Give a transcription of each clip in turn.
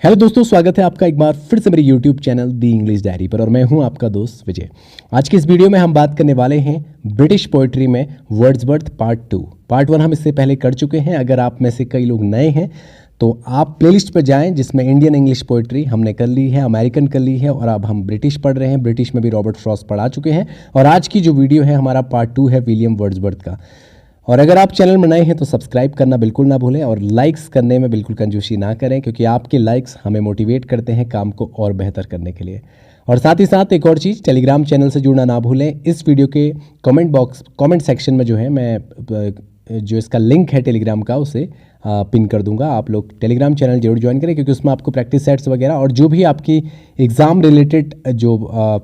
Hello दोस्तों, स्वागत है आपका एक बार फिर से मेरे यूट्यूब चैनल दी इंग्लिश डायरी पर और मैं हूं आपका दोस्त विजय। आज की इस वीडियो में हम बात करने वाले हैं ब्रिटिश पोइट्री में वर्ड्सवर्थ पार्ट 2। पार्ट 1 हम इससे पहले कर चुके हैं। अगर आप में से कई लोग नए हैं तो आप प्लेलिस्ट पर जाएं जिसमें इंडियन इंग्लिश पोइट्री हमने कर ली है, अमेरिकन कर ली है और अब हम ब्रिटिश पढ़ रहे हैं। ब्रिटिश में भी रॉबर्ट फ्रॉस्ट पढ़ा चुके हैं और आज की जो वीडियो है हमारा पार्ट 2 है विलियम वर्ड्सवर्थ का। और अगर आप चैनल में नए हैं तो सब्सक्राइब करना बिल्कुल ना भूलें और लाइक्स करने में बिल्कुल कंजूसी ना करें, क्योंकि आपके लाइक्स हमें मोटिवेट करते हैं काम को और बेहतर करने के लिए। और साथ ही साथ एक और चीज़, टेलीग्राम चैनल से जुड़ना ना भूलें। इस वीडियो के कमेंट सेक्शन में जो है मैं जो इसका लिंक है टेलीग्राम का उसे पिन कर दूंगा। आप लोग टेलीग्राम चैनल जरूर ज्वाइन करें, क्योंकि उसमें आपको प्रैक्टिस सेट्स वगैरह और जो भी आपकी एग्ज़ाम रिलेटेड जो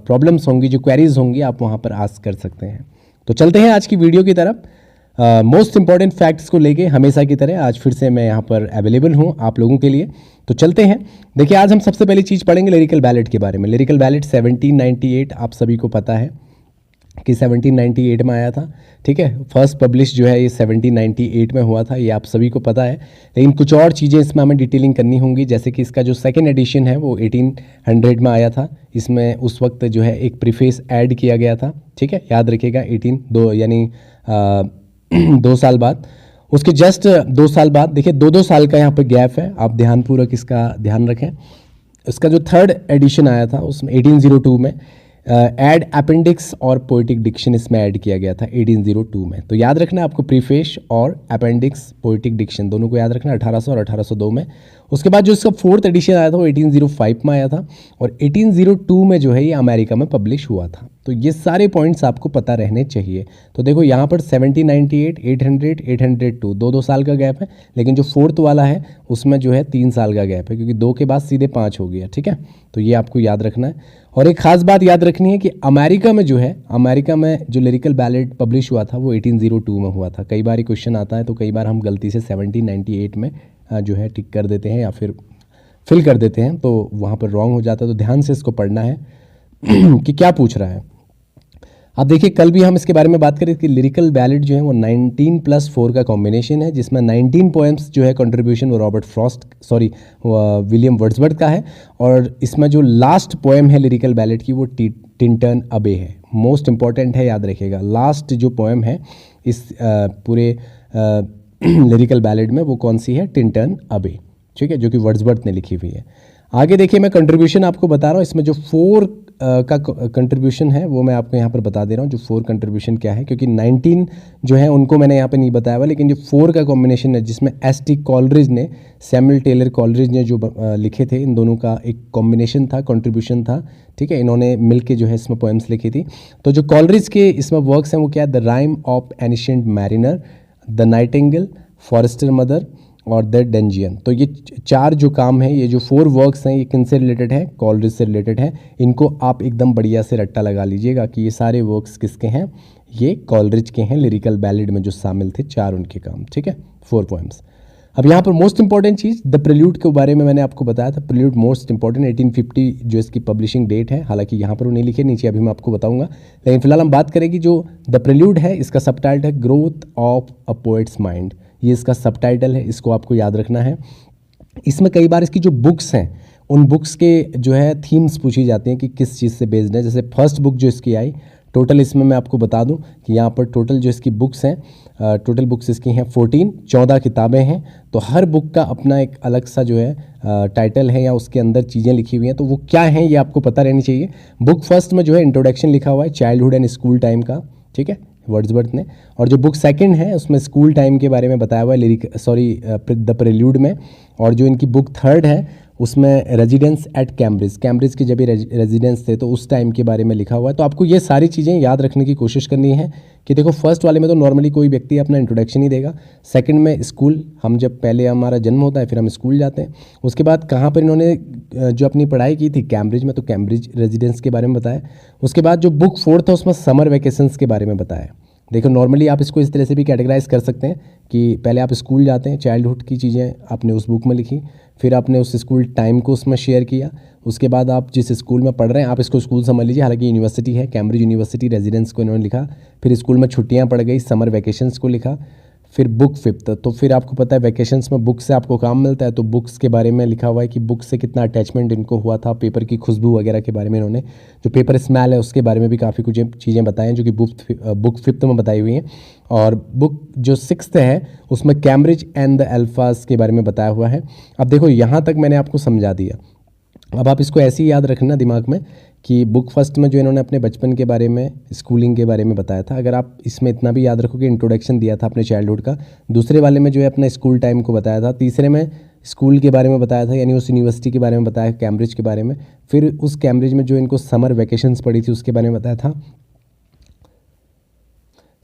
प्रॉब्लम्स होंगी, जो क्वेरीज होंगी, आप वहाँ पर आस्क कर सकते हैं। तो चलते हैं आज की वीडियो की तरफ। मोस्ट इंपॉर्टेंट फैक्ट्स को लेके हमेशा की तरह आज फिर से मैं यहाँ पर अवेलेबल हूँ आप लोगों के लिए। तो चलते हैं। देखिए, आज हम सबसे पहली चीज़ पढ़ेंगे लिरिकल बैलेट के बारे में। लिरिकल बैलेट 1798 आप सभी को पता है कि 1798 में आया था। ठीक है, फर्स्ट पब्लिश जो है ये 1798 में हुआ था, ये आप सभी को पता है। लेकिन कुछ और चीज़ें इसमें हमें डिटेलिंग करनी होंगी, जैसे कि इसका जो सेकेंड एडिशन है वो 1800 में आया था। इसमें उस वक्त जो है एक प्रीफेस ऐड किया गया था। ठीक है, याद रखिएगा 18 यानी 2 साल बाद, उसके जस्ट 2 साल बाद, देखिए 2 साल का यहाँ पर गैप है, आप ध्यानपूर्वक इसका ध्यान रखें। इसका जो थर्ड एडिशन आया था उसमें 1802 में ऐड अपेंडिक्स और पोइटिक डिक्शन इसमें ऐड किया गया था 1802 में। तो याद रखना आपको प्रीफेस और अपेंडिक्स पोइटिक डिक्शन दोनों को याद रखना 1800 और 1802 में। उसके बाद जो इसका फोर्थ एडिशन आया था वो 1805 में आया था और 1802 में जो है ये अमेरिका में पब्लिश हुआ था। तो ये सारे पॉइंट्स आपको पता रहने चाहिए। तो देखो यहाँ पर 1798, 800, 802 2 साल का गैप है, लेकिन जो फोर्थ वाला है उसमें जो है 3 साल का गैप है, क्योंकि 2 के बाद सीधे 5 हो गया। ठीक है, तो ये आपको याद रखना है। और एक खास बात याद रखनी है कि अमेरिका में जो लिरिकल बैलेट पब्लिश हुआ था वो 1802 में हुआ था। कई बार ये क्वेश्चन आता है तो कई बार हम गलती से 1798 में जो है टिक कर देते हैं या फिर फिल कर देते हैं, तो वहाँ पर रॉन्ग हो जाता है। तो ध्यान से इसको पढ़ना है कि क्या पूछ रहा है। अब देखिए, कल भी हम इसके बारे में बात करें कि लिरिकल बैलेट जो है वो 19+4 का कॉम्बिनेशन है, जिसमें 19 पोएम्स जो है कंट्रीब्यूशन वो विलियम वर्ड्सवर्थ का है। और इसमें जो लास्ट पोएम है लिरिकल बैलेट की वो टिंटन अबे है। मोस्ट इंपॉर्टेंट है, याद रखिएगा। लास्ट जो पोएम है इस पूरे लिरिकल बैलेट में वो कौन सी है? टिंटन अबे। ठीक है, जो कि वर्ड्सवर्थ ने लिखी हुई है। आगे देखिए, मैं कंट्रीब्यूशन आपको बता रहा हूँ। इसमें जो 4 का कंट्रीब्यूशन है वो मैं आपको यहाँ पर बता दे रहा हूँ, जो 4 कंट्रीब्यूशन क्या है, क्योंकि 19 जो है उनको मैंने यहाँ पे नहीं बताया हुआ, लेकिन जो 4 का कॉम्बिनेशन है जिसमें एस.टी. कॉलरिज ने, सैमुअल टेलर कॉलरिज ने जो लिखे थे, इन दोनों का एक कॉम्बिनेशन था, कंट्रीब्यूशन था। ठीक है, इन्होंने मिलके जो है इसमें पोएम्स लिखी थी। तो जो कॉलरिज के इसमें वर्क्स हैं वो क्या है? The rime of ancient mariner, the nightingale, forester mother और द डंजियन। तो ये 4 जो काम है, ये जो 4 वर्क्स हैं, ये किनसे रिलेटेड है? कॉलरिज से रिलेटेड है। इनको आप एकदम बढ़िया से रट्टा लगा लीजिएगा कि ये सारे वर्क्स किसके हैं? ये कॉलरिज के हैं। लिरिकल बैलेट में जो शामिल थे 4 उनके काम। ठीक है, 4 पोएम्स। अब यहाँ पर most important cheese, the prelude के बारे में मैंने आपको बताया था। प्रिल्यूड मोस्ट इंपॉर्टेंट 1850 जो इसकी पब्लिशिंग डेट है, हालांकि यहाँ पर वो नहीं लिखे, नीचे अभी मैं आपको बताऊंगा। लेकिन फिलहाल हम बात करेंगे जो द प्रिल्यूड है, इसका सबटाइटल है growth of a poets mind. ये इसका सबटाइटल है, इसको आपको याद रखना है। इसमें कई बार इसकी जो बुक्स हैं उन बुक्स के जो है थीम्स पूछी जाती हैं कि किस चीज़ से बेस्ड है। जैसे फर्स्ट बुक जो इसकी आई, टोटल इसमें मैं आपको बता दूं कि यहाँ पर टोटल जो इसकी बुक्स हैं, टोटल बुक्स इसकी हैं 14 किताबें हैं। तो हर बुक का अपना एक अलग सा जो है टाइटल है या उसके अंदर चीज़ें लिखी हुई हैं, तो वो क्या हैं ये आपको पता रहनी चाहिए। बुक फर्स्ट में जो है इंट्रोडक्शन लिखा हुआ है चाइल्डहुड एंड स्कूल टाइम का। ठीक है, वर्ड्सवर्थ ने। और जो बुक सेकंड है उसमें स्कूल टाइम के बारे में बताया हुआ है द प्रिल्यूड में। और जो इनकी बुक थर्ड है उसमें रेजिडेंस एट कैम्ब्रिज के जब ये रेजिडेंस थे तो उस टाइम के बारे में लिखा हुआ है। तो आपको ये सारी चीज़ें याद रखने की कोशिश करनी है कि देखो, फर्स्ट वाले में तो नॉर्मली कोई व्यक्ति अपना इंट्रोडक्शन ही देगा। सेकंड में स्कूल, हम जब पहले हमारा जन्म होता है फिर हम स्कूल जाते हैं। उसके बाद कहाँ पर इन्होंने जो अपनी पढ़ाई की थी, कैम्ब्रिज में, तो कैम्ब्रिज रेजिडेंस के बारे में बताया। उसके बाद जो बुक फोर्थ था उसमें समर वैकेशंस के बारे में बताया। देखो, नॉर्मली आप इसको इस तरह से भी कैटेगराइज कर सकते हैं कि पहले आप स्कूल जाते हैं, चाइल्डहुड की चीज़ें आपने उस बुक में लिखी, फिर आपने उस स्कूल टाइम को उसमें शेयर किया, उसके बाद आप जिस स्कूल में पढ़ रहे हैं आप इसको स्कूल समझ लीजिए, हालांकि यूनिवर्सिटी है, कैम्ब्रिज यूनिवर्सिटी रेजिडेंस को इन्होंने लिखा। फिर स्कूल में छुट्टियां पड़ गई, समर वैकेशंस को लिखा। फिर बुक फिफ्थ, तो फिर आपको पता है वैकेशंस में बुक से आपको काम मिलता है, तो बुक्स के बारे में लिखा हुआ है कि बुक से कितना अटैचमेंट इनको हुआ था, पेपर की खुशबू वगैरह के बारे में इन्होंने, जो पेपर स्मेल है उसके बारे में भी काफ़ी कुछ चीज़ें बताई हैं जो कि बुक फिफ्थ में बताई हुई हैं। और बुक जो सिक्स्थ है उसमें कैम्ब्रिज एंड द अल्फाज के बारे में बताया हुआ है। अब देखो यहाँ तक मैंने आपको समझा दिया, अब आप इसको ऐसे ही याद रखना दिमाग में कि बुक फर्स्ट में जो इन्होंने अपने बचपन के बारे में, स्कूलिंग के बारे में बताया था, अगर आप इसमें इतना भी याद रखो कि इंट्रोडक्शन दिया था अपने चाइल्डहुड का, दूसरे वाले में जो है अपना स्कूल टाइम को बताया था, तीसरे में स्कूल के बारे में बताया था यानी उस यूनिवर्सिटी के बारे में बताया, कैम्ब्रिज के बारे में, फिर उस कैम्ब्रिज में जो इनको समर वैकेशंस पड़ी थी उसके बारे में बताया था,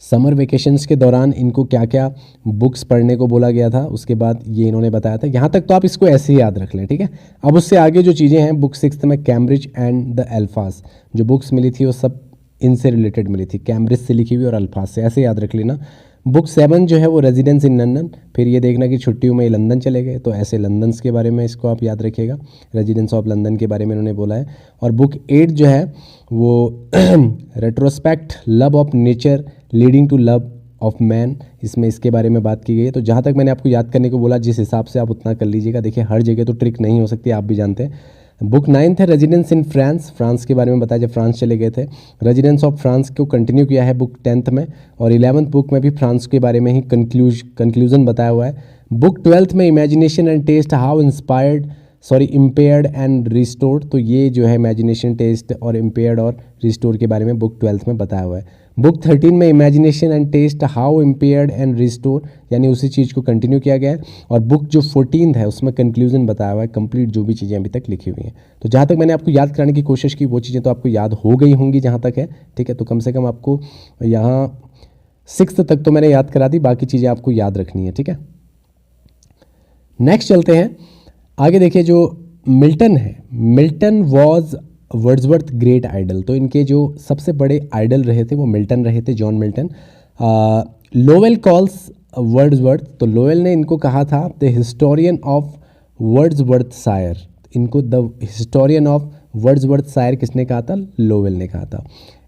समर वेकेशंस के दौरान इनको क्या क्या बुक्स पढ़ने को बोला गया था, उसके बाद ये इन्होंने बताया था। यहाँ तक तो आप इसको ऐसे ही याद रख लें, ठीक है। अब उससे आगे जो चीज़ें हैं, बुक सिक्स्थ में कैम्ब्रिज एंड द अल्फाज जो बुक्स मिली थी वो सब इनसे रिलेटेड मिली थी, कैम्ब्रिज से लिखी हुई और अल्फाज से, ऐसे याद रख लेना। बुक 7 जो है वो रेजिडेंस इन लंदन, फिर ये देखना कि छुट्टियों में ये लंदन चले गए, तो ऐसे लंदन्स के बारे में इसको आप याद रखिएगा, रेजिडेंस ऑफ लंदन के बारे में इन्होंने बोला है। और बुक 8 जो है वो retrospect love of nature leading to love of man, इसमें इसके बारे में बात की गई है। तो जहाँ तक मैंने आपको याद करने को बोला, जिस हिसाब से आप उतना कर लीजिएगा, देखिए हर जगह तो ट्रिक नहीं हो सकती, आप भी जानते हैं। बुक 9 है रेजिडेंस इन फ्रांस, फ्रांस के बारे में बताया जब फ्रांस चले गए थे, रेजिडेंस ऑफ फ्रांस को कंटिन्यू किया है बुक 10 में, और 11th बुक में भी फ्रांस के बारे में ही कंक्लूजन बताया हुआ है। बुक 12 में imagination and taste how impaired and restored, तो ये जो है इमेजिनेशन, टेस्ट और इम्पेयर्ड और रिस्टोर के बारे में बुक 12 में बताया हुआ है। बुक 13 में imagination and taste how impaired and restore, यानी उसी चीज़ को कंटिन्यू किया गया है। और बुक जो 14 है उसमें कंक्लूजन बताया हुआ है, कंप्लीट जो भी चीज़ें अभी तक लिखी हुई हैं। तो जहाँ तक मैंने आपको याद कराने की कोशिश की वो चीज़ें तो आपको याद हो गई होंगी जहाँ तक है, ठीक है। तो कम से कम आपको यहाँ 6th तक तो मैंने याद करा दी, बाकी चीज़ें आपको याद रखनी है, ठीक है। नेक्स्ट चलते हैं आगे। देखिए जो मिल्टन है, Milton was Wordsworth great idol, तो इनके जो सबसे बड़े आइडल रहे थे वो मिल्टन रहे थे, John Milton. Lowell calls Wordsworth, तो लोवेल ने इनको कहा था द हिस्टोरियन ऑफ वर्ड्सवर्थ शायर, इनको द हिस्टोरियन ऑफ वर्ड्सवर्थ शायर किसने कहा था? लोवेल ने कहा था।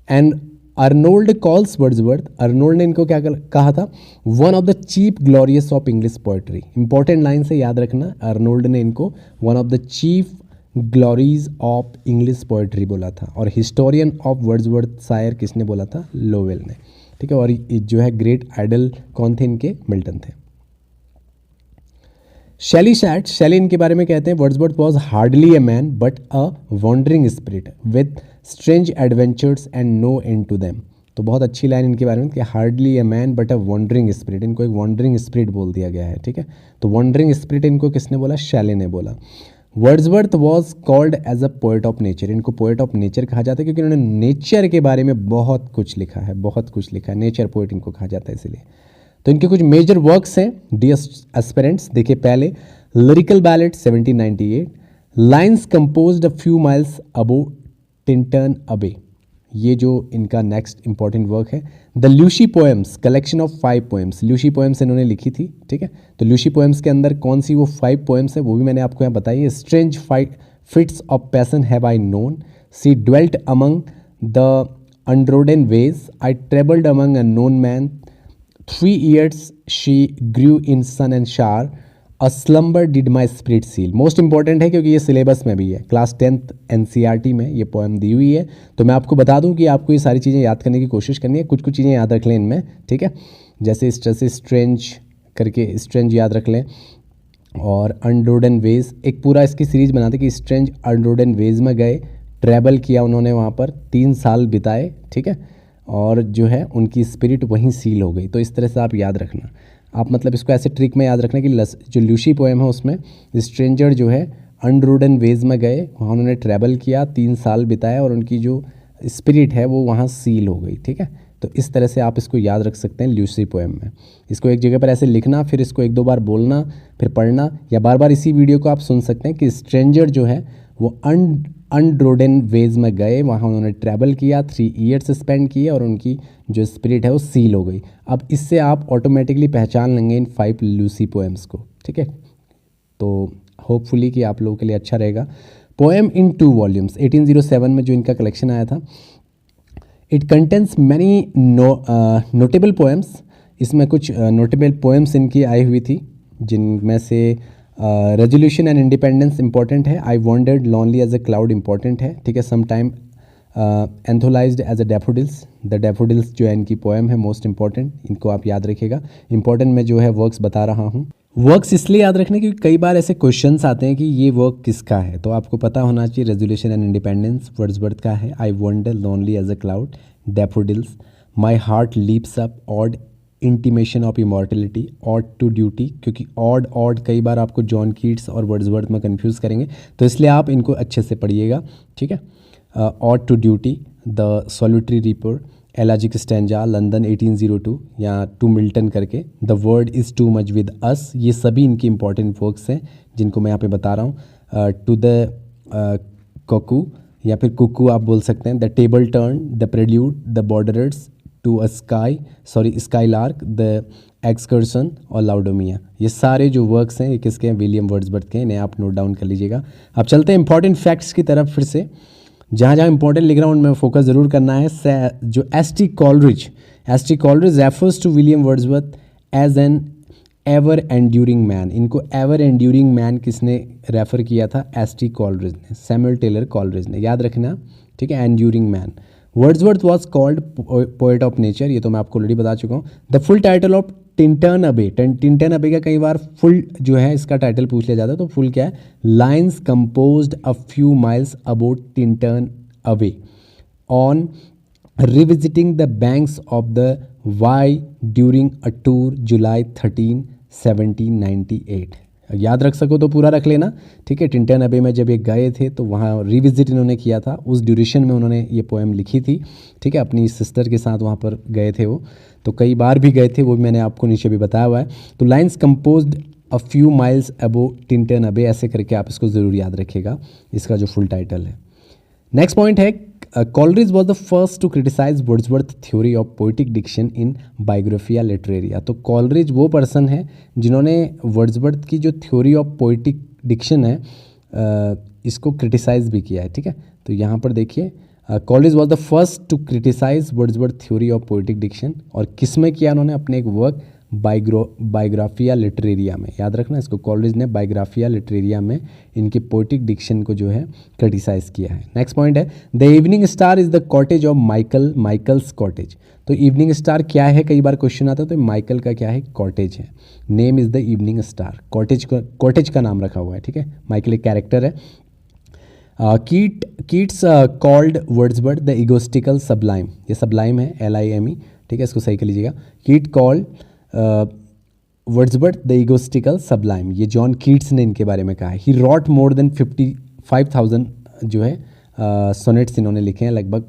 And Arnold calls Wordsworth, Arnold ने इनको क्या कहा था? One of the chief glorious of English poetry, important line से याद रखना, अर्नोल्ड ने इनको one of the chief glories of English poetry बोला था, और हिस्टोरियन ऑफ वर्ड्सवर्थ शायर किसने बोला था? लोवेल ने, ठीक है। और जो है ग्रेट आइडल कौन थे इनके? मिल्टन थे। शैली सैड, शैली इनके बारे में कहते हैं Wordsworth was hardly a man but a wandering spirit with strange adventures and no end to them, तो बहुत अच्छी लाइन इनके बारे में कि hardly a man but a wandering spirit, इनको एक वॉन्डरिंग स्पिरिट बोल दिया गया है, ठीक है। तो वॉन्डरिंग स्पिरिट इनको किसने बोला? शैली ने बोला। Wordsworth was called as a poet of nature, इनको पोएट ऑफ नेचर कहा जाता है क्योंकि उन्होंने नेचर के बारे में बहुत कुछ लिखा है, बहुत कुछ लिखा है, नेचर पोएट इनको कहा जाता है इसलिए। तो इनके कुछ मेजर वर्क्स हैं डियर एस्पिरेंट्स, देखिए पहले lyrical ballads 1798, lines composed a few miles above Tintern Abbey, ये जो इनका नेक्स्ट इंपॉर्टेंट वर्क है। The Lucy poems, collection of 5 poems, Lucy poems इन्होंने लिखी थी, ठीक है। तो ल्यूशी पोएम्स के अंदर कौन सी वो 5 पोएम्स है वो भी मैंने आपको यहाँ बताई है। Strange fits of passion have I known, she dwelt among the untrodden ways, I travelled among unknown man, 3 years she grew in sun and shower, a slumber did my spirit seal। Most important है क्योंकि ये syllabus में भी है, class 10th NCERT में ये poem दी हुई है। तो मैं आपको बता दूं कि आपको ये सारी चीज़ें याद करने की कोशिश करनी है, कुछ कुछ चीज़ें याद रख लें इनमें, ठीक है। जैसे स्ट्रेंज करके स्ट्रेंज याद रख लें, और अनरोडन वेज, एक पूरा इसकी सीरीज बनाते कि स्ट्रेंज अनरोडन वेज में गए, ट्रैवल किया उन्होंने, वहाँ पर 3 साल बिताए, ठीक है, और जो है उनकी स्पिरिट वहीं सील हो गई। तो इस तरह से आप याद रखना, आप मतलब इसको ऐसे ट्रिक में याद रखना कि जो ल्यूशी पोएम है उसमें स्ट्रेंजर जो है अनरोडन वेज में गए, वहाँ उन्होंने ट्रैवल किया, 3 साल बिताया, और उनकी जो स्पिरिट है वो वहाँ सील हो गई, ठीक है। तो इस तरह से आप इसको याद रख सकते हैं ल्यूसी पोएम में। इसको एक जगह पर ऐसे लिखना, फिर इसको 1-2 बार बोलना, फिर पढ़ना, या बार बार इसी वीडियो को आप सुन सकते हैं कि स्ट्रेंजर जो है वो अनरोडन वेज में गए, वहाँ उन्होंने ट्रैवल किया, 3 years स्पेंड किए, और उनकी जो स्पिरिट है वो सील हो गई। अब इससे आप ऑटोमेटिकली पहचान लेंगे इन 5 ल्यूसी पोएम्स को, ठीक है। तो होपफुली कि आप लोगों के लिए अच्छा रहेगा। पोएम इन 2 वॉल्यूम्स, 1807 में जो इनका कलेक्शन आया था। It contains many notable poems, इसमें कुछ नोटेबल पोएम्स इनकी आई हुई थी, जिनमें से रेजोल्यूशन एंड इंडिपेंडेंस इंपॉर्टेंट है, I wandered lonely as a cloud important है, ठीक है, some time anthologised as a daffodils, the daffodils जो है इनकी पोएम है मोस्ट इंपॉर्टेंट, इनको आप याद रखिएगा। इंपॉर्टेंट मैं जो है वर्क्स बता रहा हूँ। वर्क्स इसलिए याद रखने क्योंकि कई बार ऐसे क्वेश्चंस आते हैं कि ये वर्क किसका है, तो आपको पता होना चाहिए। रेजोल्यूशन एंड इंडिपेंडेंस वर्ड्सवर्थ का है, I wander lonely as a cloud, daffodils, my heart leaps up, ode intimation of immortality, ode to duty, क्योंकि ऑड कई बार आपको जॉन कीट्स और वर्ड्सवर्थ में कंफ्यूज करेंगे, तो इसलिए आप इनको अच्छे से पढ़िएगा, ठीक है। Ode to duty, the solitary reaper, elegiac stanza, London 1802 या टू मिल्टन करके, the world is too much with us, ये सभी इनकी इंपॉर्टेंट वर्क्स हैं जिनको मैं यहाँ पे बता रहा हूँ। टू द कोकू या फिर कुकू आप बोल सकते हैं, the table turn, the prelude, the borderers, to a skylark, the excursion और लाउडोमिया, ये सारे जो वर्क्स हैं ये किसके हैं, विलियम वर्ड्सवर्थ के हैं, इन्हें आप नोट डाउन कर लीजिएगा। अब चलते हैं इंपॉर्टेंट फैक्ट्स की तरफ। फिर से जहाँ जहाँ इंपॉर्टेंट लिख रहा हूँ उनमें फोकस ज़रूर करना है। जो S T Coleridge refers to William Wordsworth as an ever enduring man, इनको एवर एंड्यूरिंग मैन किसने रेफ़र किया था, एस टी कॉलरिज ने, सैमुअल टेलर कॉलरिज ने, याद रखना, ठीक है, enduring man. Wordsworth was called poet of nature, ये तो मैं आपको ऑलरेडी बता चुका हूँ। The full title of Tintern Abbey, Tintern Abbey का कई बार फुल जो है इसका टाइटल पूछ लिया जाता है, तो फुल क्या है, lines composed a few miles about Tintern Abbey on revisiting the banks of the Wye during a tour July 13, 1798। याद रख सको तो पूरा रख लेना, ठीक है। टिंटन अबे में जब ये गए थे तो वहाँ रिविजिट इन्होंने किया था, उस ड्यूरेशन में उन्होंने ये पोएम लिखी थी, ठीक है, अपनी सिस्टर के साथ वहाँ पर गए थे वो, तो कई बार भी गए थे, वो भी मैंने आपको नीचे भी बताया हुआ है। तो lines composed a few miles above Tintern अबे, ऐसे करके आप इसको ज़रूर याद रखिएगा, इसका जो फुल टाइटल है। नेक्स्ट पॉइंट है, Coleridge was the first to criticise Wordsworth theory of poetic diction in Biographia Literaria. तो कॉलरिज वो पर्सन है जिन्होंने वर्ड्सवर्थ की जो थ्योरी ऑफ पोइटिक डिक्शन है इसको क्रिटिसाइज भी किया है, ठीक है। तो यहाँ पर देखिए, Coleridge was the first to criticise Wordsworth theory of poetic diction, और किस में किया उन्होंने, अपने एक वर्क बायोग्राफिया लिटरेरिया में, याद रखना इसको, कॉलरिज ने बायोग्राफिया लिटरेरिया में इनके पोइटिक डिक्शन को जो है क्रिटिसाइज किया है। नेक्स्ट पॉइंट है, the evening star is the cottage of Michael's cottage. तो इवनिंग स्टार क्या है, कई बार क्वेश्चन आता है, तो माइकल का क्या है, कॉटेज है, name is the evening star, cottage का नाम रखा हुआ है, ठीक है। माइकल एक कैरेक्टर है। Keats called Wordsworth the egotistical sublime, ये सबलाइम है, LIME, ठीक है, इसको सही कर लीजिएगा। Keats called Wordsworth the egotistical sublime, ये जॉन कीट्स ने इनके बारे में कहा है। ही रॉट मोर देन 55,000 जो है सोनेट्स इन्होंने लिखे हैं, लगभग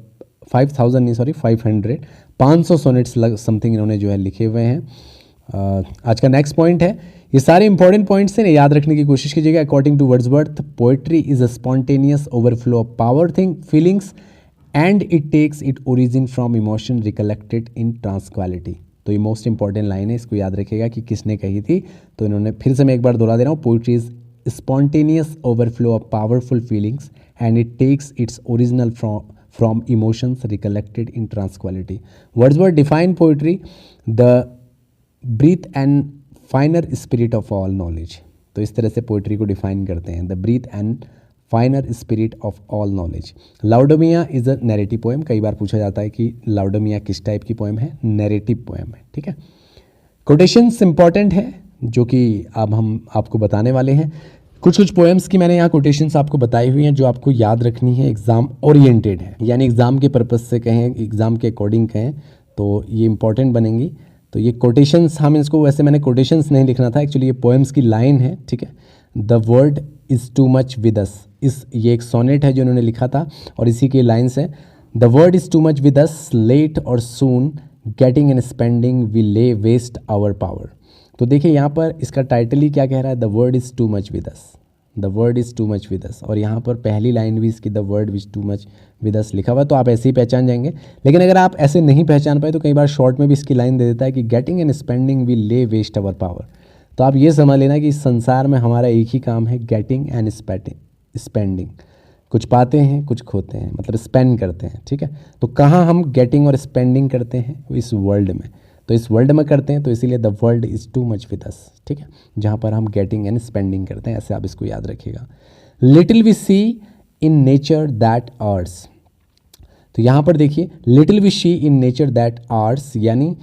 5,000 नहीं, सॉरी 500 सोनेट्स समथिंग इन्होंने जो है लिखे हुए हैं। आज का नेक्स्ट पॉइंट है, ये सारे इंपॉर्टेंट पॉइंट्स हैं, याद रखने की कोशिश कीजिएगा। According to Wordsworth, poetry is a spontaneous overflow of power feelings and it takes it origin from emotion recollected in tranquillity. तो ये मोस्ट इंपॉर्टेंट लाइन है, इसको याद रखिएगा कि किसने कही थी, तो इन्होंने, फिर से मैं एक बार दोहरा दे रहा हूँ, poetry is spontaneous overflow of powerful feelings and it takes its original from emotions recollected in tranquillity. Wordsworth define poetry the breath and finer spirit of all knowledge. तो इस तरह से पोइट्री को डिफाइन करते हैं, the breath and finer spirit of all knowledge. Laodamia is a narrative poem, कई बार पूछा जाता है कि लाउडोमिया किस टाइप की पोएम है, नैरेटिव पोएम है, ठीक है। कोटेशंस इंपॉर्टेंट है जो कि अब हम आपको बताने वाले हैं। कुछ पोएम्स की मैंने यहाँ कोटेशंस आपको बताई हुई हैं जो आपको याद रखनी है, एग्ज़ाम ओरिएंटेड है, यानी एग्ज़ाम के पर्पज़ से कहें, एग्ज़ाम के अकॉर्डिंग कहें तो ये इंपॉर्टेंट बनेंगी। तो ये कोटेशंस, हम इसको, वैसे मैंने कोटेशंस नहीं लिखना था, एक्चुअली ये पोएम्स की लाइन है, ठीक है। The world is too much with us, ये एक सोनेट है जो उन्होंने लिखा था और इसी की लाइन्स है, the world is too much with us, late और soon getting and spending we lay waste our power. तो देखिए यहाँ पर इसका टाइटल ही क्या कह रहा है, the world is too much with us, the world is too much with अस, और यहाँ पर पहली लाइन भी इसकी the world is too much with अस लिखा हुआ है, तो आप ऐसे ही पहचान जाएंगे। लेकिन अगर आप ऐसे नहीं पहचान पाए तो कई बार शॉर्ट में भी इसकी लाइन दे देता है कि getting and spending we lay waste our power. तो आप ये समझ लेना कि इस संसार में हमारा एक ही काम है, गेटिंग एंड स्पेंडिंग, कुछ पाते हैं कुछ खोते हैं, मतलब स्पेंड करते हैं, ठीक है। तो कहाँ हम गेटिंग और स्पेंडिंग करते हैं, इस वर्ल्ड में। तो तो इस वर्ल्ड में करते हैं, तो इसीलिए the world is too much with अस, ठीक है, जहाँ पर हम गेटिंग एंड स्पेंडिंग करते हैं, ऐसे आप इसको याद रखिएगा। Little we see in nature that ours, तो यहाँ पर देखिए little we see in nature that ours, यानी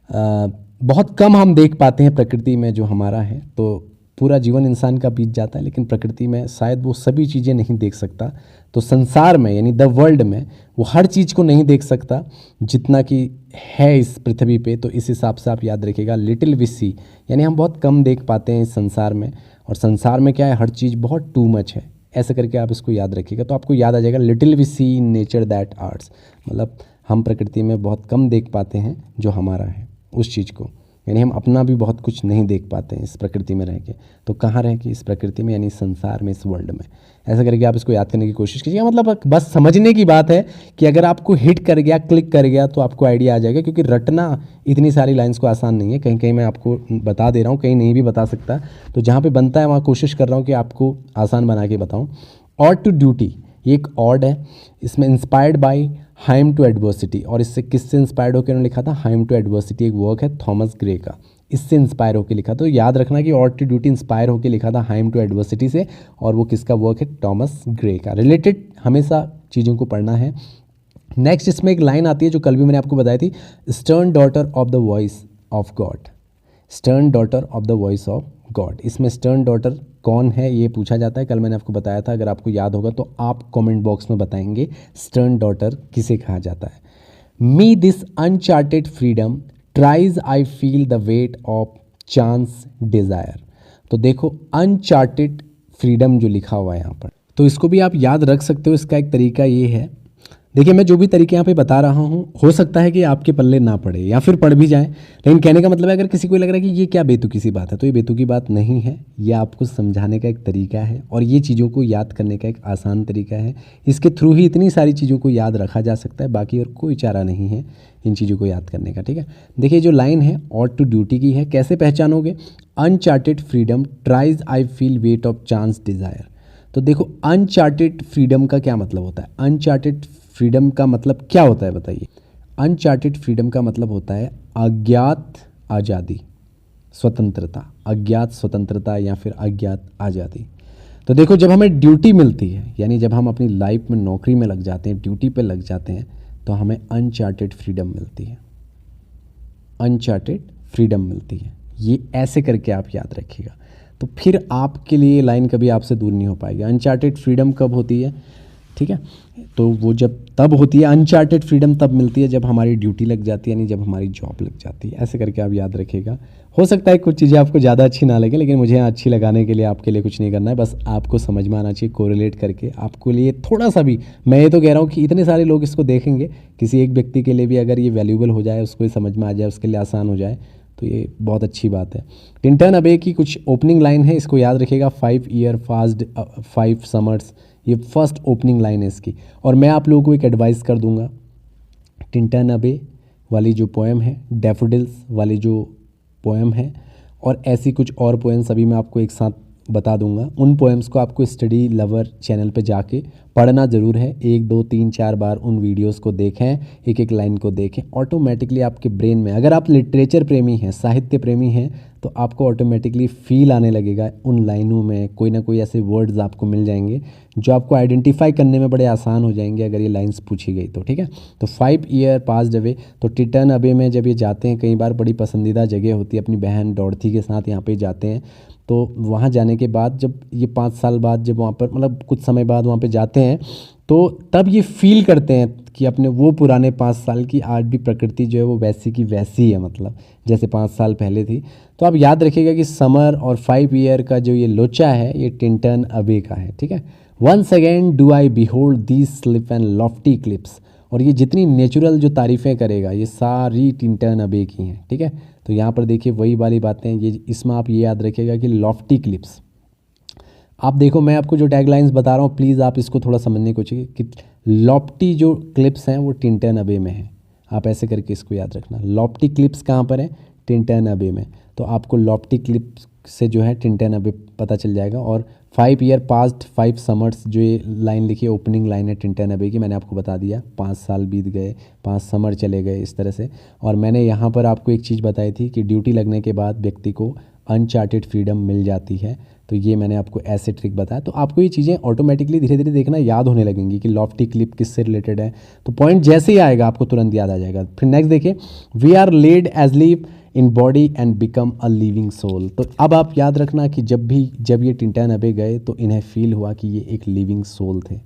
बहुत कम हम देख पाते हैं प्रकृति में जो हमारा है। तो पूरा जीवन इंसान का बीत जाता है, लेकिन प्रकृति में शायद वो सभी चीज़ें नहीं देख सकता। तो संसार में यानी द वर्ल्ड में वो हर चीज़ को नहीं देख सकता जितना कि है इस पृथ्वी पे। तो इस हिसाब से आप याद रखिएगा लिटिल वी सी, यानी हम बहुत कम देख पाते हैं इस संसार में, और संसार में क्या है, हर चीज़ बहुत टू मच है, ऐसे करके आप इसको याद रखिएगा। तो आपको याद आ जाएगा little we see in nature that arts, मतलब हम प्रकृति में बहुत कम देख पाते हैं जो हमारा है उस चीज़ को, यानी हम अपना भी बहुत कुछ नहीं देख पाते हैं इस प्रकृति में रह के। तो कहाँ रह के, इस प्रकृति में, यानी संसार में, इस वर्ल्ड में। ऐसा करके आप इसको याद करने की कोशिश कीजिएगा। मतलब बस समझने की बात है कि अगर आपको हिट कर गया, क्लिक कर गया, तो आपको आइडिया आ जाएगा, क्योंकि रटना इतनी सारी लाइन्स को आसान नहीं है। कहीं कहीं मैं आपको बता दे रहा हूँ, कहीं नहीं भी बता सकता। तो जहाँ पर बनता है वहाँ कोशिश कर रहा हूँ कि आपको आसान बना के बताऊँ। ऑड टू ड्यूटी, ये एक ऑड है, इसमें inspired by hymn to adversity, और इससे किससे इंस्पायर्ड होकर उन्होंने लिखा था, हाइम टू एडवर्सिटी एक वर्क है थॉमस ग्रे का, इससे इंस्पायर होकर लिखा। तो याद रखना कि ऑड टू ड्यूटी इंस्पायर होकर लिखा था हाइम टू एडवर्सिटी से, और वो किसका वर्क है, थॉमस ग्रे का। रिलेटेड हमेशा चीज़ों को पढ़ना है। नेक्स्ट इसमें एक लाइन आती है जो कल भी मैंने आपको बताई थी, stern daughter of the voice of God, stern daughter of the voice of God. इसमें स्टर्न डॉटर कौन है ये पूछा जाता है, कल मैंने आपको बताया था। अगर आपको याद होगा तो आप कमेंट बॉक्स में बताएंगे स्टर्न डॉटर किसे कहा जाता है। Me this uncharted freedom tires I feel the wait of chance desires. तो देखो अनचार्टेड फ्रीडम जो लिखा हुआ है यहाँ पर, तो इसको भी आप याद रख सकते हो। इसका एक तरीका ये है, देखिए मैं जो भी तरीके यहाँ पे बता रहा हूँ, हो सकता है कि आपके पल्ले ना पड़े या फिर पढ़ भी जाए, लेकिन कहने का मतलब है अगर किसी को लग रहा है कि ये क्या बेतुकी सी बात है, तो ये बेतुकी बात नहीं है। ये आपको समझाने का एक तरीका है, और ये चीज़ों को याद करने का एक आसान तरीका है। इसके थ्रू ही इतनी सारी चीज़ों को याद रखा जा सकता है, बाकी और कोई चारा नहीं है इन चीज़ों को याद करने का, ठीक है। देखिए जो लाइन है ऑड टू ड्यूटी की है, कैसे पहचानोगे, uncharted freedom tires I feel weight of chance desires. तो देखो अनचार्टेड फ्रीडम का क्या मतलब होता है, अनचार्टेड फ्रीडम का मतलब क्या होता है बताइए। अनचार्टेड फ्रीडम का मतलब होता है अज्ञात आज़ादी, स्वतंत्रता, अज्ञात स्वतंत्रता या फिर अज्ञात आज़ादी। तो देखो जब हमें ड्यूटी मिलती है, यानी जब हम अपनी लाइफ में नौकरी में लग जाते हैं, ड्यूटी पे लग जाते हैं, तो हमें अनचार्टेड फ्रीडम मिलती है, अनचार्टेड फ्रीडम मिलती है। ये ऐसे करके आप याद रखिएगा, तो फिर आपके लिए लाइन कभी आपसे दूर नहीं हो पाएगी। अनचार्टेड फ्रीडम कब होती है, ठीक है, तो वो जब तब होती है, अनचार्टेड फ्रीडम तब मिलती है जब हमारी ड्यूटी लग जाती है, यानी जब हमारी जॉब लग जाती है। ऐसे करके आप याद रखिएगा। हो सकता है कुछ चीज़ें आपको ज़्यादा अच्छी ना लगे, लेकिन मुझे अच्छी लगाने के लिए आपके लिए कुछ नहीं करना है, बस आपको समझ में आना चाहिए, कोरिलेट करके आपको लिए थोड़ा सा भी। मैं ये तो कह रहा हूँ कि इतने सारे लोग इसको देखेंगे, किसी एक व्यक्ति के लिए भी अगर ये वैल्यूएबल हो जाए, उसको समझ में आ जाए, उसके लिए आसान हो जाए, तो ये बहुत अच्छी बात है। टिंटन अबे की कुछ ओपनिंग लाइन है, इसको याद रखिएगा, 5 ईयर फास्ट 5 समर्स, ये फर्स्ट ओपनिंग लाइन है इसकी। और मैं आप लोगों को एक एडवाइस कर दूंगा, टिंटन अबे वाली जो पोएम है, डैफोडिल्स वाली जो पोएम है, और ऐसी कुछ और पोएम्स अभी मैं आपको एक साथ बता दूंगा। उन पोएम्स को आपको स्टडी लवर चैनल पे जाके पढ़ना ज़रूर है, 1 2 3 4 बार उन वीडियोस को देखें, एक एक लाइन को देखें। ऑटोमेटिकली आपके ब्रेन में, अगर आप लिटरेचर प्रेमी हैं, साहित्य प्रेमी हैं, तो आपको ऑटोमेटिकली फील आने लगेगा उन लाइनों में, कोई ना कोई ऐसे वर्ड्स आपको मिल जाएंगे जो आपको आइडेंटिफाई करने में बड़े आसान हो जाएंगे अगर ये लाइन्स पूछी गई तो, ठीक है। तो 5 ईयर पास्ड अवे, तो टिंटन अबे में जब ये जाते हैं, कई बार बड़ी पसंदीदा जगह होती है, अपनी बहन डॉर्थी के साथ यहाँ पे जाते हैं। तो वहाँ जाने के बाद जब ये 5 साल बाद जब वहाँ पर, मतलब कुछ समय बाद वहाँ पे जाते हैं, तो तब ये फील करते हैं कि अपने वो पुराने 5 साल की आज भी प्रकृति जो है वो वैसी की वैसी है, मतलब जैसे 5 साल पहले थी। तो आप याद रखिएगा कि समर और 5 ईयर का जो ये लोचा है, ये टिंटन अबे का है, ठीक है। Once again do I behold these slip and lofty cliffs, और ये जितनी नेचुरल जो तारीफ़ें करेगा ये सारी टिंटन अबे की हैं, ठीक है। तो यहाँ पर देखिए वही वाली बातें, ये इसमें आप ये याद रखिएगा कि लॉफ्टी क्लिप्स, आप देखो मैं आपको जो टैगलाइंस बता रहा हूँ, प्लीज़ आप इसको थोड़ा समझने की कोशिश कि लॉफ्टी जो क्लिप्स हैं वो टिंटन अबे में है। आप ऐसे करके इसको याद रखना, लॉफ्टी क्लिप्स कहाँ पर है, टिंटन अबे में। तो आपको लॉफ्टी क्लिप्स से जो है टिंटन अबे पता चल जाएगा, और 5 ईयर पास्ट 5 समर्स, जो ये लाइन लिखी है ओपनिंग लाइन है टिंटन अबे की, मैंने आपको बता दिया 5 साल बीत गए, 5 समर चले गए इस तरह से। और मैंने यहाँ पर आपको एक चीज़ बताई थी कि ड्यूटी लगने के बाद व्यक्ति को अनचार्टेड फ्रीडम मिल जाती है, तो ये मैंने आपको ऐसे ट्रिक बताया। तो आपको ये चीज़ें ऑटोमेटिकली धीरे धीरे देखना याद होने लगेंगी कि लॉफ्टी क्लिप किससे रिलेटेड है, तो पॉइंट जैसे ही आएगा आपको तुरंत याद आ जाएगा। फिर नेक्स्ट देखिए, we are laid asleep in body and become a living soul. तो अब आप याद रखना कि जब ये टिंटन अबे गए तो इन्हें फील हुआ कि ये एक लिविंग सोल थे,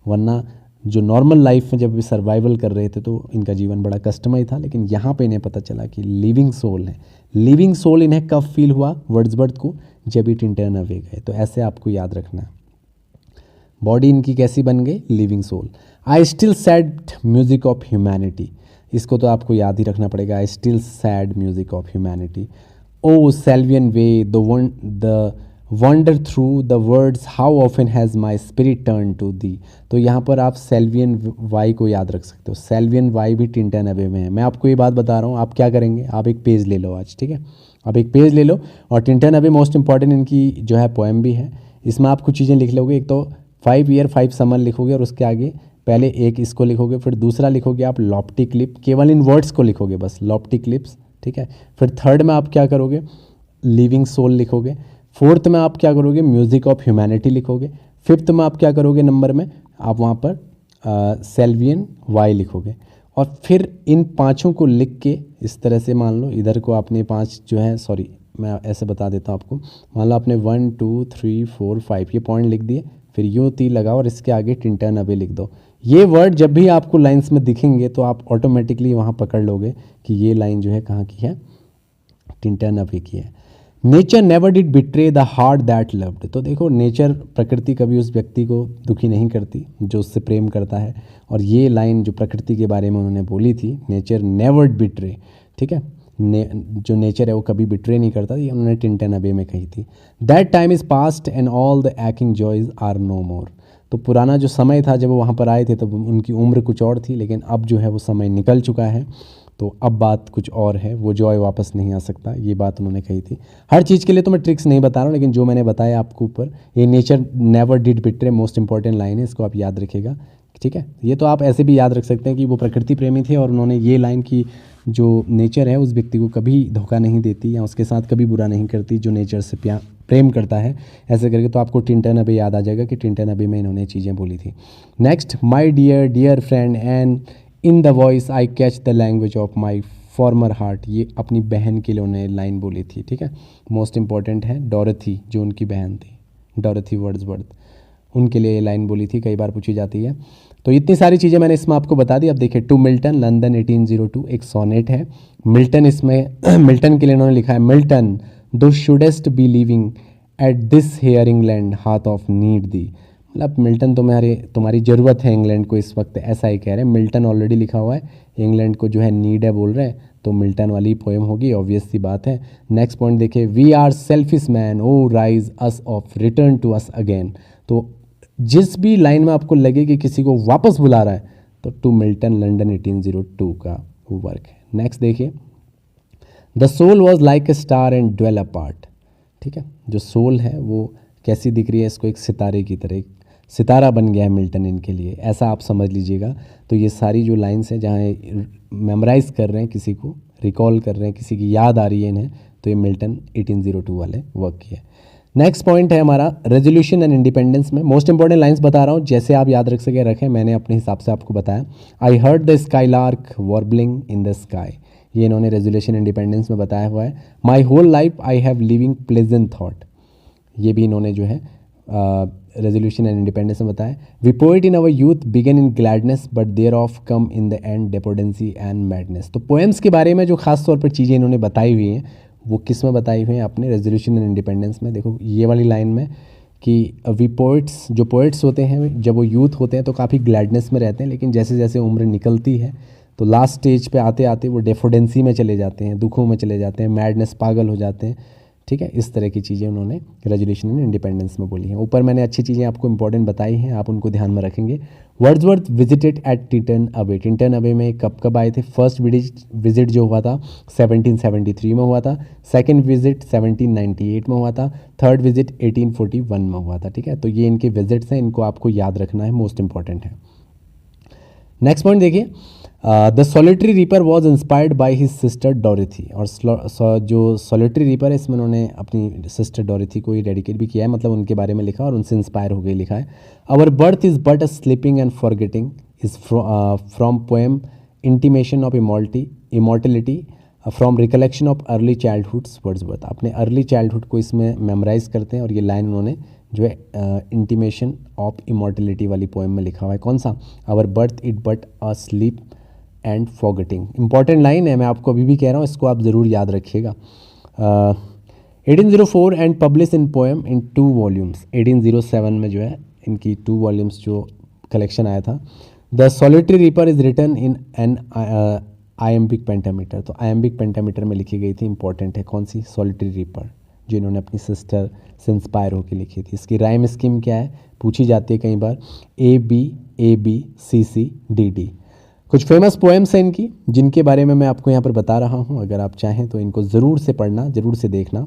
वरना जो नॉर्मल लाइफ में जब वे सर्वाइवल कर रहे थे तो इनका जीवन बड़ा कष्टमय था, लेकिन यहाँ पे इन्हें पता चला कि लिविंग सोल है। लिविंग सोल इन्हें कब फील हुआ वर्ड्सवर्थ को, जब ये टिंटन अवे गए। तो ऐसे आपको याद रखना है। बॉडी इनकी कैसी बन गई, living soul. I still sad music of humanity, इसको तो आपको याद ही रखना पड़ेगा। I still sad music of humanity. O sylvan Wye the wander through the woods, how often has my spirit turn to thee. तो यहाँ पर आप सेल्वियन वाई को याद रख सकते हो। सेल्वियन वाई भी टिंटन अबे में है। मैं आपको ये बात बता रहा हूँ, आप क्या करेंगे, आप एक पेज ले लो आज, ठीक है, आप एक पेज ले लो और टिंटन अबे मोस्ट इंपॉर्टेंट इनकी जो है पोएम भी है, इसमें आप कुछ चीज़ें लिख लोगे। एक तो 5 ईयर 5 समर लिखोगे और उसके आगे पहले एक इसको लिखोगे, फिर दूसरा लिखोगे आप लॉफ्टी क्लिप, केवल इन वर्ड्स को लिखोगे बस, लॉफ्टी क्लिप्स, ठीक है। फिर थर्ड में आप क्या करोगे, लिविंग सोल लिखोगे। फोर्थ में आप क्या करोगे, म्यूजिक ऑफ ह्यूमैनिटी लिखोगे। फिफ्थ में आप क्या करोगे, नंबर में आप वहाँ पर सेल्वियन वाई लिखोगे। और फिर इन पांचों को लिख के इस तरह से, मान लो इधर को आपने 5 जो है, सॉरी मैं ऐसे बता देता हूँ आपको, मान लो आपने 1 2 3 4 5 ये पॉइंट लिख दिए, फिर यूँ तीर लगाओ और इसके आगे टिंटन अबे लिख दो। ये वर्ड जब भी आपको लाइन्स में दिखेंगे तो आप ऑटोमेटिकली वहाँ पकड़ लोगे कि ये लाइन जो है कहाँ की है, टिंटन अबे की है। Nature never did betray the heart that loved. तो देखो, नेचर, प्रकृति कभी उस व्यक्ति को दुखी नहीं करती जो उससे प्रेम करता है। और ये लाइन जो प्रकृति के बारे में उन्होंने बोली थी, नेचर नेवर बिट्रे, ठीक है, जो नेचर है वो कभी बिट्रे नहीं करता, ये उन्होंने टिंटन अबे में कही थी। That time is past and all the aching joys are no more. तो पुराना जो समय था जब वो वहाँ पर आए थे, तब उनकी उम्र कुछ और थी, लेकिन अब जो है वो समय निकल चुका है, तो अब बात कुछ और है, वो जॉय वापस नहीं आ सकता, ये बात उन्होंने कही थी। हर चीज़ के लिए तो मैं ट्रिक्स नहीं बता रहा हूँ, लेकिन जो मैंने बताया आपको ऊपर, ये nature never did betray most important line है, इसको आप याद रखिएगा, ठीक है। ये तो आप ऐसे भी याद रख सकते हैं कि वो प्रकृति प्रेमी थे और उन्होंने ये लाइन की, जो नेचर है उस व्यक्ति को कभी धोखा नहीं देती या उसके साथ कभी बुरा नहीं करती जो नेचर से प्रेम करता है, ऐसे करके तो आपको टिंटन अबे याद आ जाएगा कि टिंटन अबे में इन्होंने चीज़ें बोली थी। Next, my dear dear friend and in the voice I catch the language of my former heart. ये अपनी बहन के लिए उन्होंने लाइन बोली थी, ठीक है, मोस्ट इंपॉर्टेंट है। डॉरथी जो उनकी बहन थी, डॉरथी वर्ड्सवर्थ, उनके लिए ये लाइन बोली थी, कई बार पूछी जाती है। तो इतनी सारी चीज़ें मैंने इसमें आपको बता दी। अब देखिए, टू मिल्टन लंदन 1802, एक सोनेट है। मिल्टन इसमें मिल्टन के लिए उन्होंने लिखा है, Milton thou shouldst be living at this hour England hath of need thee. मतलब मिल्टन तुम्हारी ज़रूरत है इंग्लैंड को इस वक्त, ऐसा ही कह रहे हैं। मिल्टन ऑलरेडी लिखा हुआ है, इंग्लैंड को जो है नीड है बोल रहे हैं, तो मिल्टन वाली पोएम होगी, ऑब्वियस सी बात है। नेक्स्ट पॉइंट देखिए, we are selfish man oh raise us up return to us again. तो जिस भी लाइन में आपको लगे कि किसी को वापस बुला रहा है, तो टू मिल्टन लंदन 1802 का वो वर्क है। नेक्स्ट देखिए, the soul was like a star and dwelt apart. ठीक है, जो सोल है वो कैसी दिख रही है, इसको एक सितारे की तरह, एक सितारा बन गया है मिल्टन इनके लिए, ऐसा आप समझ लीजिएगा। तो ये सारी जो लाइन्स हैं, जहाँ मेमोराइज कर रहे हैं, किसी को रिकॉल कर रहे हैं, किसी की याद आ रही है इन्हें, तो ये मिल्टन 1802 वाले वर्क किए। नेक्स्ट पॉइंट है हमारा रेजोल्यूशन एंड इंडिपेंडेंस में। मोस्ट इंपॉर्टेंट लाइंस बता रहा हूँ, जैसे आप याद रख सके रखें, मैंने अपने हिसाब से आपको बताया। I heard the skylark warbling in the sky, ये इन्होंने रेजोल्यूशन इंडिपेंडेंस में बताया हुआ है। My whole life I have living pleasant thought, ये भी इन्होंने जो है रेजोल्यूशन एंड इंडिपेंडेंस में बताया। We poet in our youth began in gladness but thereof come in the end despondency and madness. तो पोएम्स के बारे में जो खास तौर पर चीज़ें इन्होंने बताई हुई हैं, वो किस में बताई हुई हैं, अपने रेजोल्यूशन एंड इंडिपेंडेंस में। देखो ये वाली लाइन में कि वी पोइट्स, जो पोइट्स होते हैं जब वो यूथ होते हैं तो काफ़ी ग्लैडनेस में रहते हैं, लेकिन जैसे जैसे उम्र निकलती है तो लास्ट स्टेज पे आते आते वो डेफोडेंसी में चले जाते हैं, दुखों में चले जाते हैं, मैडनेस, पागल हो जाते हैं, ठीक है, इस तरह की चीज़ें उन्होंने ग्रेजुलेशन इन इंडिपेंडेंस में बोली हैं। ऊपर मैंने अच्छी चीज़ें आपको इंपॉर्टेंट बताई हैं, आप उनको ध्यान में रखेंगे। Wordsworth visited eight Tintern Abbey, Tintern अबे में कब आए थे? फर्स्ट विजिट जो हुआ था 1773 में हुआ था, सेकंड विजिट 1798 में हुआ था, थर्ड विजिट 1841 में हुआ था। ठीक है, तो ये इनके विजिट्स हैं, इनको आपको याद रखना है, मोस्ट इंपॉर्टेंट है। नेक्स्ट पॉइंट देखिए, the solitary reaper was inspired by his sister Dorothy. और जो सॉलिटरी रीपर है इसमें उन्होंने अपनी सिस्टर डोरिथी को ही डेडिकेट भी किया है, मतलब उनके बारे में लिखा और उनसे इंस्पायर हो गई लिखा है। Our birth is but a sleeping and forgetting is from poem intimation of immortality from recollection of early childhoods Wordsworth. अपने अर्ली चाइल्डहुड को इसमें मेमोराइज करते हैं और ये लाइन उन्होंने जो है इंटीमेशन ऑफ इमॉर्टलिटी वाली पोएम में लिखा हुआ है। कौन सा? Our birth is but a sleep and forgetting. Important line है, मैं आपको अभी भी कह रहा हूँ, इसको आप ज़रूर याद रखिएगा। 1804 and publish in poem in 2 volumes. 1807 में जो है इनकी 2 वॉल्यूम्स जो कलेक्शन आया था। The solitary reaper is written in an iambic pentameter. तो आयम्बिक पेंटामीटर में लिखी गई थी, इंपॉर्टेंट है। कौन सी? सॉलिटरी रीपर, जो इन्होंने अपनी सिस्टर से इंस्पायर होकर लिखी थी। इसकी राइम स्कीम क्या है, पूछी जाती है कई बार, ABABCCDD। कुछ फेमस पोएम्स हैं इनकी, जिनके बारे में मैं आपको यहाँ पर बता रहा हूँ। अगर आप चाहें तो इनको ज़रूर से पढ़ना, ज़रूर से देखना।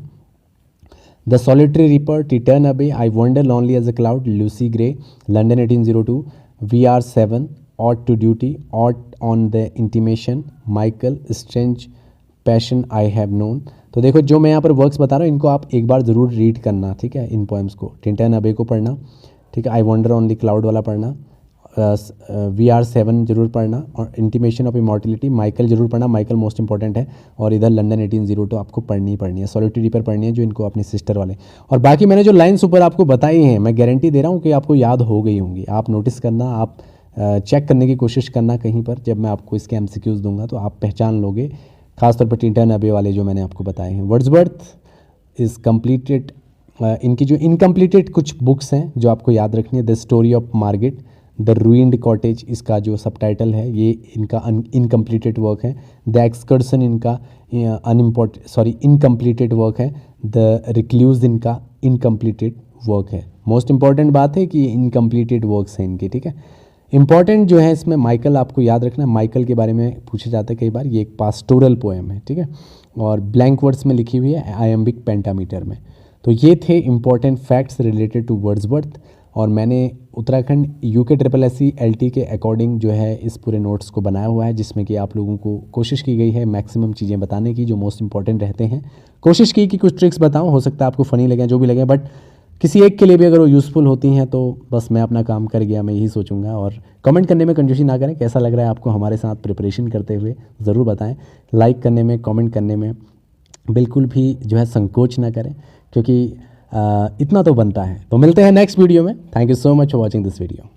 द सॉलिटरी रीपर, टिटन abbey, I wander lonely as a cloud, Lucy Gray, London 1802, VR7, ode to duty, ode on the intimation, Michael, strange, passion I have known. तो देखो, जो मैं यहाँ पर वर्क्स बता रहा हूँ इनको आप एक बार ज़रूर रीड करना, ठीक है, इन पोएम्स को। टिंटन अबे को पढ़ना, ठीक है, I wonder on the cloud वाला पढ़ना, VR7 जरूर पढ़ना, और इंटीमेशन ऑफ इमॉर्टलिटी, माइकल जरूर पढ़ना, माइकल मोस्ट इंपॉर्टेंट है। और इधर लंदन 1802 आपको पढ़नी ही पढ़नी है। सॉलिटरी रीपर पढ़नी है, जो इनको अपनी सिस्टर वाले। और बाकी मैंने जो लाइन्स ऊपर आपको बताई हैं, मैं गारंटी दे रहा हूँ कि आपको याद हो गई होंगी। आप नोटिस करना, आप चेक करने की कोशिश करना कहीं पर, जब मैं आपको इसके MCQs दूंगा तो आप पहचान लोगे, खासतौर पर टिंटन अबे वाले जो मैंने आपको बताए हैं। वर्ड्सवर्थ इज़ कम्प्लीटेड, इनकी जो इनकम्प्लीटेड कुछ बुक्स हैं जो आपको याद रखनी है। The story of Margaret, the ruined cottage, इसका जो सबटाइटल है ये इनका इनकम्प्लीटेड वर्क है। द एक्सकर्सन इनका इनकम्प्लीटेड वर्क है। द रिक्ल्यूज इनका इनकम्प्लीटेड वर्क है। मोस्ट इंपॉर्टेंट बात है कि ये इनकम्प्लीटेड वर्क्स हैं इनके, ठीक है। इंपॉर्टेंट जो है इसमें माइकल आपको याद रखना, माइकल के बारे में पूछा जाता है कई बार। ये एक पास्टोरल पोएम है, ठीक है, और ब्लैंक वर्ड्स में लिखी हुई है, आयम्बिक पेंटामीटर में। तो ये थे important facts related to Wordsworth. और मैंने उत्तराखंड UKSSC LT के अकॉर्डिंग जो है इस पूरे नोट्स को बनाया हुआ है, जिसमें कि आप लोगों को कोशिश की गई है मैक्सिमम चीज़ें बताने की जो मोस्ट इंपॉर्टेंट रहते हैं। कोशिश की कि कुछ ट्रिक्स बताऊं, हो सकता है आपको फ़नी लगे, जो भी लगे, बट किसी एक के लिए भी अगर वो यूज़फुल होती हैं तो बस मैं अपना काम कर गया, मैं यही सोचूंगा। और कमेंट करने में कंफ्यूजन ना करें, कैसा लग रहा है आपको हमारे साथ प्रिपरेशन करते हुए, ज़रूर बताएं। लाइक करने में, कमेंट करने में बिल्कुल भी जो है संकोच ना करें, क्योंकि इतना तो बनता है। तो मिलते हैं नेक्स्ट वीडियो में। Thank you so much for watching this video.